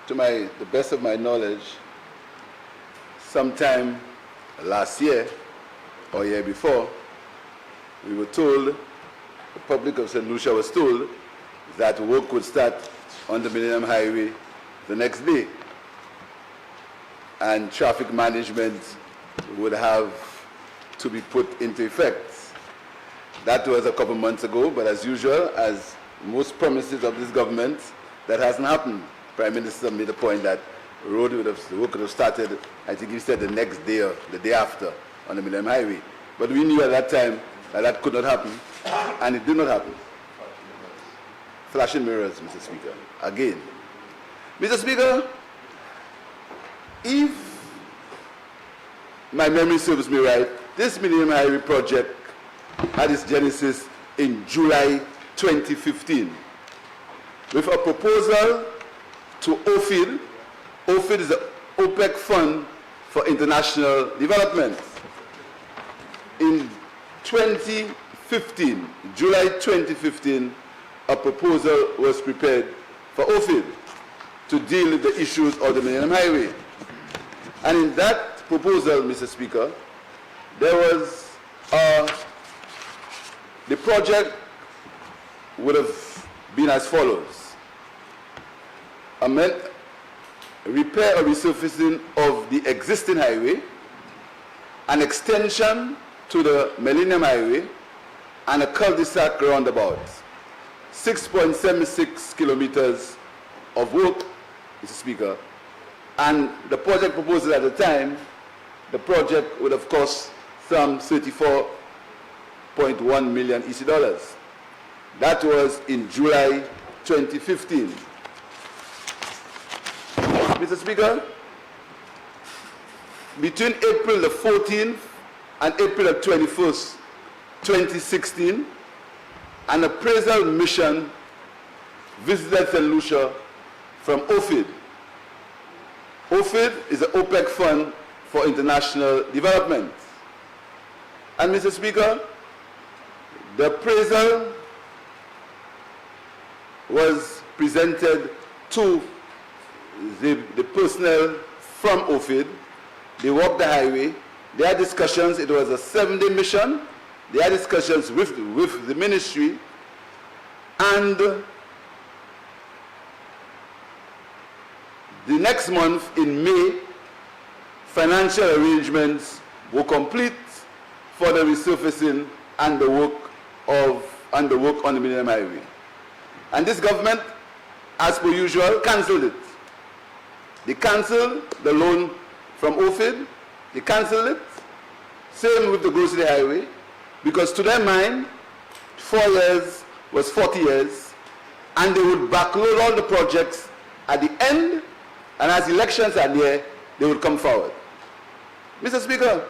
To the best of my knowledge, sometime last year or year before, we were told, the public of St. Lucia was told, that work would start on the Millennium Highway the next day, and traffic management would have to be put into effect. That was a couple months ago, but as usual, as most promises of this government, that hasn't happened. Prime Minister made a point that the work would have started, I think he said the next day or the day after on the Millennium Highway. But we knew at that time that that could not happen, and it did not happen. Flashing mirrors, Mr. Speaker, again. Mr. Speaker, if my memory serves me right, this Millennium Highway project had its genesis in July 2015 with a proposal to OFID. OFID is the OPEC Fund for International Development. In 2015, July 2015, a proposal was prepared for OFID to deal with the issues of the Millennium Highway. And in that proposal, Mr. Speaker, there was the project would have been as follows: repair or resurfacing of the existing highway, an extension to the Millennium Highway, and a cul-de-sac roundabout. 6.76 kilometers of work, Mr. Speaker. And the project proposal at the time, the project would have cost some 34.1 million EC dollars. That was in July 2015. Mr. Speaker, between April the 14th and April the 21st, 2016, an appraisal mission visited St. Lucia from OFID. OFID is the OPEC Fund for International Development. And Mr. Speaker, the appraisal was presented to the personnel from OFID. They walked the highway. They had discussions. It was a 7-day mission. They had discussions with the ministry. And the next month, in May, financial arrangements were complete for the resurfacing and the work on the Millennium Highway. And this government, as per usual, cancelled it. They cancelled the loan from OFID. They cancelled it. Same with the Grocery Highway, because to their mind, 4 years was 40 years, and they would backload all the projects at the end, and as elections are near, they would come forward. Mr. Speaker,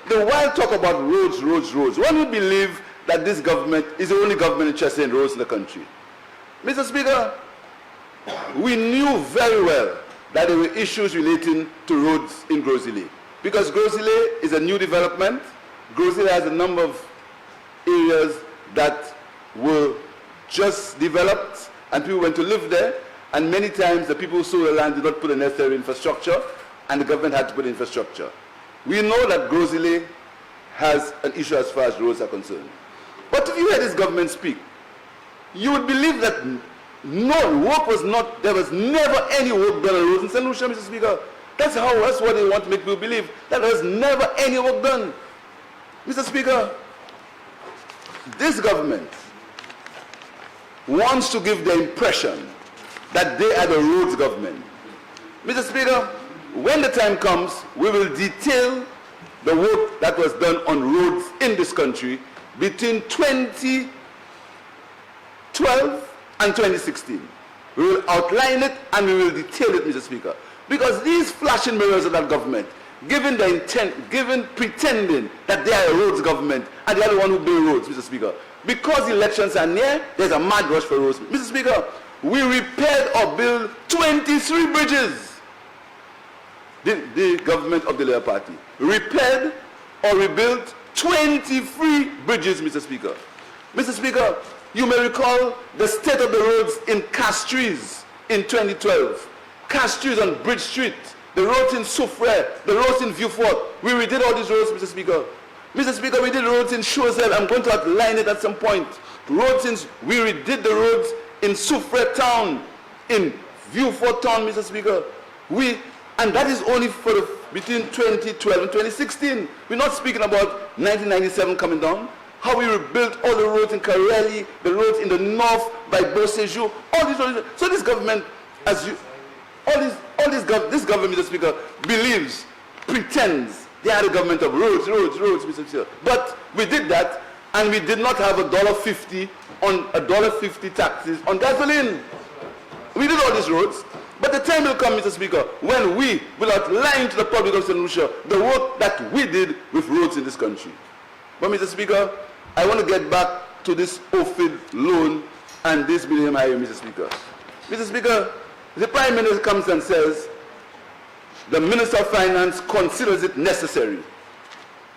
the wild talk about roads, roads, roads. One would believe that this government is the only government interested in roads in the country. Mr. Speaker, we knew very well that there were issues relating to roads in Grosile, because Grosile is a new development. Grosile has a number of areas that were just developed, and people went to live there, and many times the people who sold the land did not put the necessary infrastructure, and the government had to put infrastructure. We know that Grosile has an issue as far as roads are concerned. But if you hear this government speak, you would believe that there was never any work done on roads in St. Lucia, Mr. Speaker. That's what they want to make people believe, that there was never any work done. Mr. Speaker, this government wants to give the impression that they are the roads government. Mr. Speaker, when the time comes, we will detail the work that was done on roads in this country between 2012 and 2016. We will outline it and we will detail it, Mr. Speaker. Because these flashing mirrors of that government, pretending that they are a roads government and they are the one who build roads, Mr. Speaker. Because elections are near, there's a mad rush for roads. Mr. Speaker, we repaired or built 23 bridges. The government of the Labour Party repaired or rebuilt 23 bridges, Mr. Speaker. Mr. Speaker, You may recall the state of the roads in Castries in 2012. Castries on Bridge Street, the roads in Soufrière, the roads in Vieux-Fort. We redid all these roads, Mr. Speaker. Mr. Speaker, we did roads in Choiseul. I'm going to outline it at some point. We redid the roads in Soufrière town, in Vieux-Fort town, Mr. Speaker. And that is only for between 2012 and 2016. We're not speaking about 1997 coming down. How we rebuilt all the roads in Kareli, the roads in the north by Beauséjour, all these roads. So this government, this government, Mr. Speaker, believes, pretends they are the government of roads, Mr. Speaker. But we did that, and we did not have $1.50 on $1.50 taxes on gasoline. We did all these roads. But the time will come, Mr. Speaker, when we will outline to the public of St. Lucia the work that we did with roads in this country. But, Mr. Speaker, I want to get back to this OFID loan and this Millennium Highway, Mr. Speaker. Mr. Speaker, the Prime Minister comes and says the Minister of Finance considers it necessary.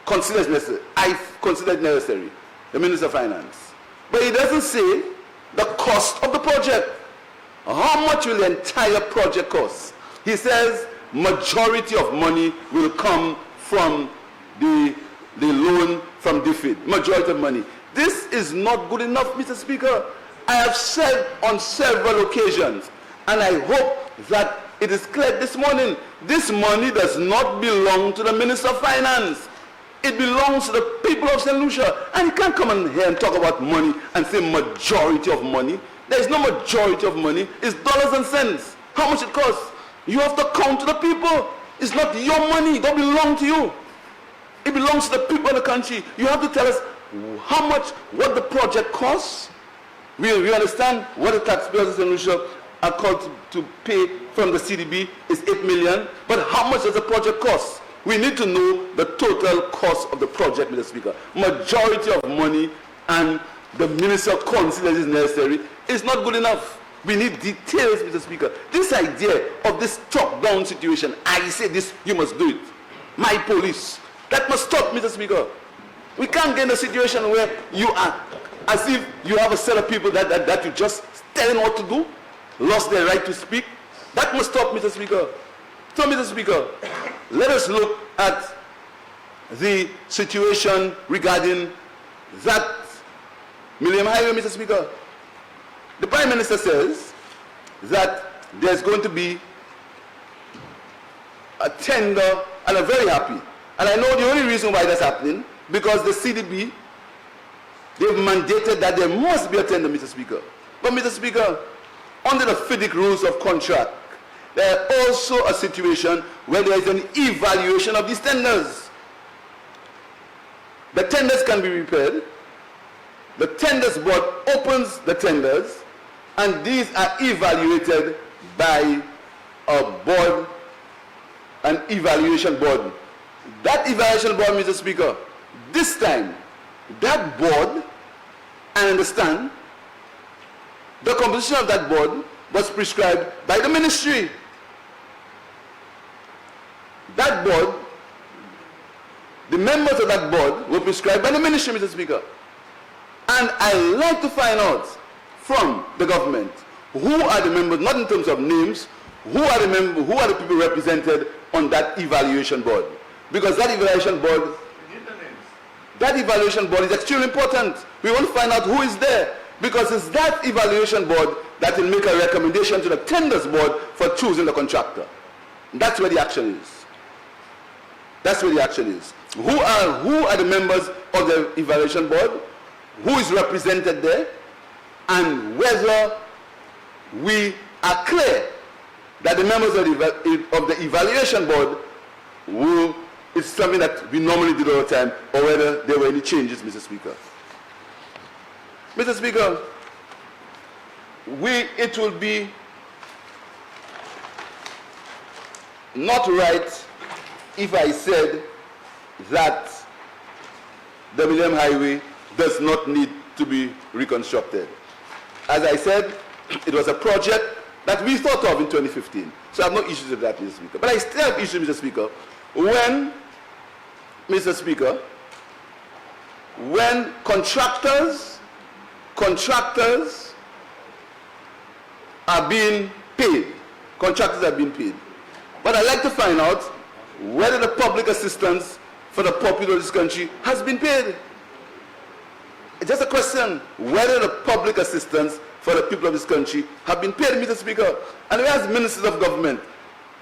Considers it necessary. I consider it necessary, the Minister of Finance. But he doesn't say the cost of the project. How much will the entire project cost? He says majority of money will come from the loan from DFID. Majority of money. This is not good enough, Mr. Speaker. I have said on several occasions, and I hope that it is clear this morning, this money does not belong to the Minister of Finance. It belongs to the people of St. Lucia. And you can't come in here and talk about money and say majority of money. There is no majority of money. It's dollars and cents. How much it costs? You have to count to the people. It's not your money. It don't belong to you. It belongs to the people of the country. You have to tell us how much, what the project costs. We understand what the taxpayers of St. Lucia are called to pay from the CDB is 8 million. But how much does the project cost? We need to know the total cost of the project, Mr. Speaker. Majority of money, and the minister considers it necessary, is not good enough. We need details, Mr. Speaker. This idea of this top-down situation, I say this, you must do it. My police. That must stop, Mr. Speaker. We can't get in a situation where you are, as if you have a set of people that you just telling what to do, lost their right to speak. That must stop, Mr. Speaker. So, Mr. Speaker, let us look at the situation regarding that Millennium Highway, Mr. Speaker. The Prime Minister says that there's going to be a tender, and I'm very happy. And I know the only reason why that's happening, because the CDB, they've mandated that there must be a tender, Mr. Speaker. But, Mr. Speaker, under the FIDIC rules of contract, there is also a situation where there is an evaluation of these tenders. The tenders can be repaired. The tenders board opens the tenders, and these are evaluated by a board, an evaluation board. That evaluation board, Mr. Speaker, this time, that board, I understand, the composition of that board was prescribed by the ministry. That board, the members of that board were prescribed by the ministry, Mr. Speaker. And I'd like to find out from the government who are the members, not in terms of names, who are the members, who are the people represented on that evaluation board. Because that evaluation board, is extremely important. We want to find out who is there. Because it's that evaluation board that will make a recommendation to the tenders board for choosing the contractor. That's where the action is. That's where the action is. Who are the members of the evaluation board? Who is represented there? And whether we are clear that the members of the evaluation board it's something that we normally do all the time, or whether there were any changes, Mr. Speaker. Mr. Speaker, it will be not right if I said that the Millennium Highway does not need to be reconstructed. As I said, it was a project that we thought of in 2015. So I have no issues with that, Mr. Speaker. But I still have issues, Mr. Speaker, when, Mr. Speaker, when contractors contractors are being paid. Contractors are being paid. But I'd like to find out whether the public assistance for the poor people of this country has been paid. It's just a question whether the public assistance for the people of this country have been paid, Mr. Speaker. And whereas ministers of government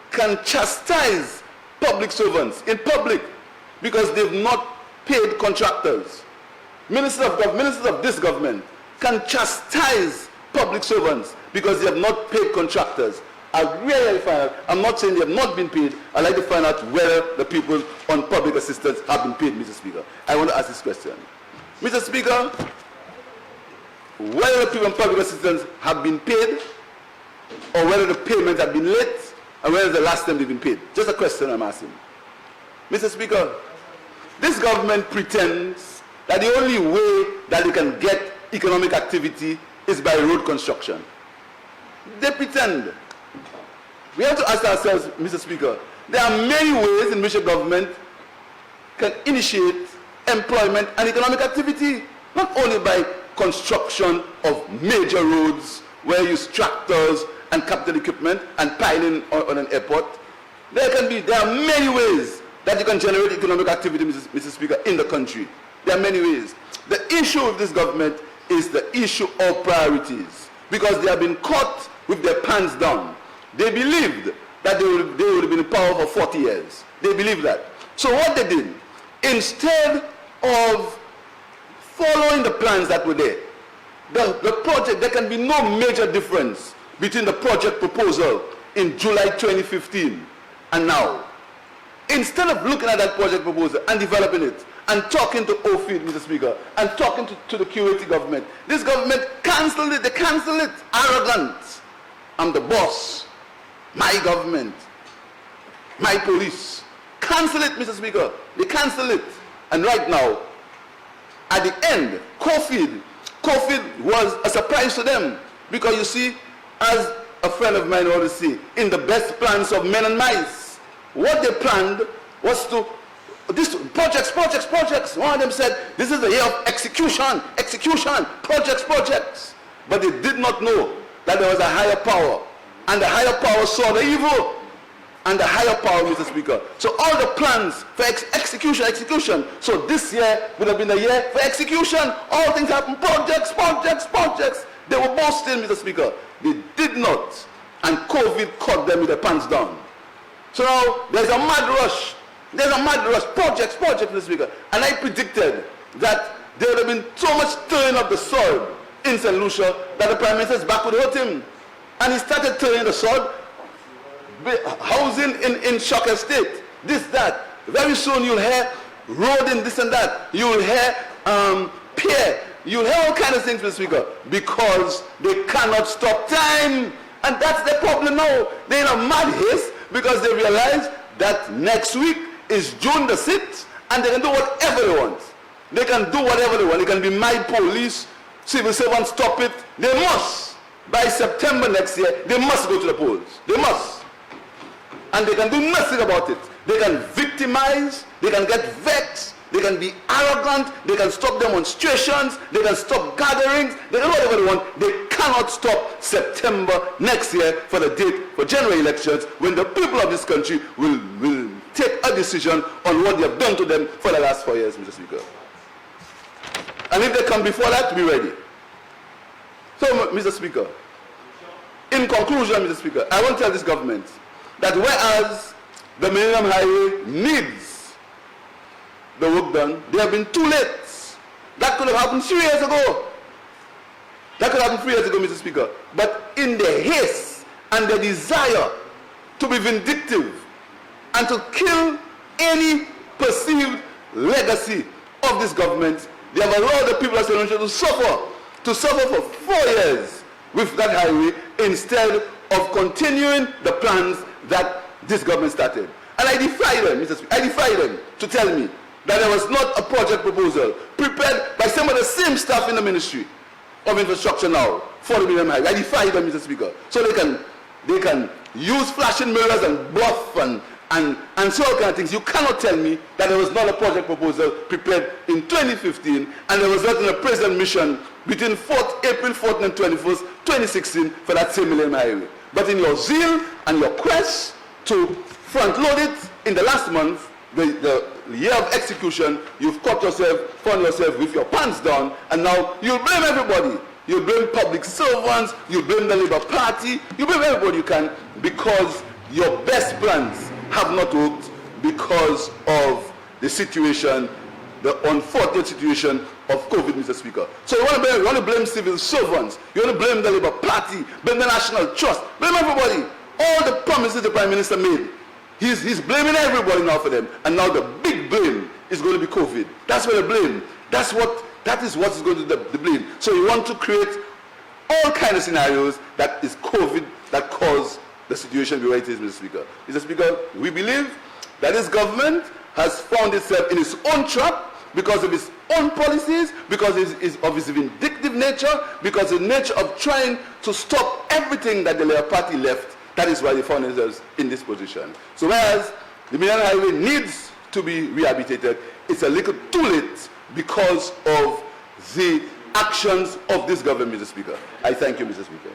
can chastise public servants in public because they've not paid contractors, ministers of this government can chastise public servants because they have not paid contractors. I really find out, I'm not saying they have not been paid, I'd like to find out whether the people on public assistance have been paid, Mr. Speaker. I want to ask this question. Mr. Speaker, whether the people on public assistance have been paid or whether the payments have been late and whether the last time they've been paid. Just a question I'm asking. Mr. Speaker, this government pretends that the only way that they can get economic activity is by road construction. They pretend. We have to ask ourselves, Mr. Speaker, there are many ways in which a government can initiate employment and economic activity, not only by construction of major roads where you use tractors and capital equipment and piling on an airport. There are many ways that you can generate economic activity, Mr. Speaker, in the country. There are many ways. The issue of this government is the issue of priorities, because they have been caught with their pants down. They believed that they would have been in power for 40 years. They believed that. So what they did, instead of following the plans that were there, the project, there can be no major difference between the project proposal in July 2015 and now. Instead of looking at that project proposal and developing it and talking to OFID, Mr. Speaker, and talking to the QAT government, this government cancelled it. They cancelled it. Arrogant. I'm the boss. My government. My police. Cancel it, Mr. Speaker. They cancel it. And right now, at the end, COVID was a surprise to them. Because you see, as a friend of mine always say, in the best plans of men and mice, what they planned was to, projects. One of them said, this is the year of execution, projects. But they did not know that there was a higher power. And the higher power saw the evil. And the higher power, Mr. Speaker. So all the plans for execution. So this year would have been a year for execution. All things happen, projects. They were boasting, Mr. Speaker. They did not. And COVID caught them with their pants down. So now there's a mad rush. Projects, Mr. Speaker. And I predicted that there would have been so much stirring of the sword in St. Lucia that the Prime Minister's back would hurt him. And he started turning the sword. Housing in shock estate, this, that. Very soon you'll hear road in this and that. You'll hear Pierre. You'll hear all kinds of things, Mr. Speaker, because they cannot stop time. And that's their problem now. They're in a mad haste because they realize that next week is June the 6th and they can do whatever they want. They can do whatever they want. They can be my police, civil servants, stop it. They must. By September next year, they must go to the polls. They must. And they can do nothing about it. They can victimize, they can get vexed, they can be arrogant, they can stop demonstrations, they can stop gatherings, they can do whatever they want. They cannot stop September next year for the date for general elections, when the people of this country will take a decision on what they have done to them for the last 4 years, Mr. Speaker. And if they come before that, be ready. So, Mr. Speaker, in conclusion, Mr. Speaker, I want to tell this government that whereas the Millennium Highway needs the work done, they have been too late. That could have happened 3 years ago. Mr. Speaker. But in the haste and the desire to be vindictive and to kill any perceived legacy of this government, they have allowed the people of St. Lucia to suffer for 4 years with that highway instead of continuing the plans that this government started. And I defy them, Mr. Speaker, I defy them to tell me that there was not a project proposal prepared by some of the same staff in the Ministry of Infrastructure now for the Millennium Highway. I defy them, Mr. Speaker. So they can use flashing mirrors and bluff and and so all kind of things. You cannot tell me that there was not a project proposal prepared in 2015 and there was not a president mission between April 4th and 21st, 2016 for that same Millennium Highway. But in your zeal and your quest to front load it in the last month, the year of execution, you've found yourself with your pants down, and now you blame everybody. You blame public servants, you blame the Labour Party, you blame everybody you can, because your best plans have not worked because of the situation, the unfortunate situation of COVID, Mr. Speaker. So you want to blame civil servants, you want to blame the Labour Party, blame the National Trust, blame everybody. All the promises the Prime Minister made, he's blaming everybody now for them. And now the big blame is going to be COVID. That's where the blame. That is what is going to be the blame. So you want to create all kinds of scenarios that is COVID that cause the situation where it is, Mr. Speaker. Mr. Speaker, we believe that this government has found itself in its own trap because of its own policies, because of its vindictive nature, because of the nature of trying to stop everything that the Labour Party left. That is why they found themselves in this position. So whereas the Millennium Highway needs to be rehabilitated, it's a little too late because of the actions of this government, Mr. Speaker. I thank you, Mr. Speaker.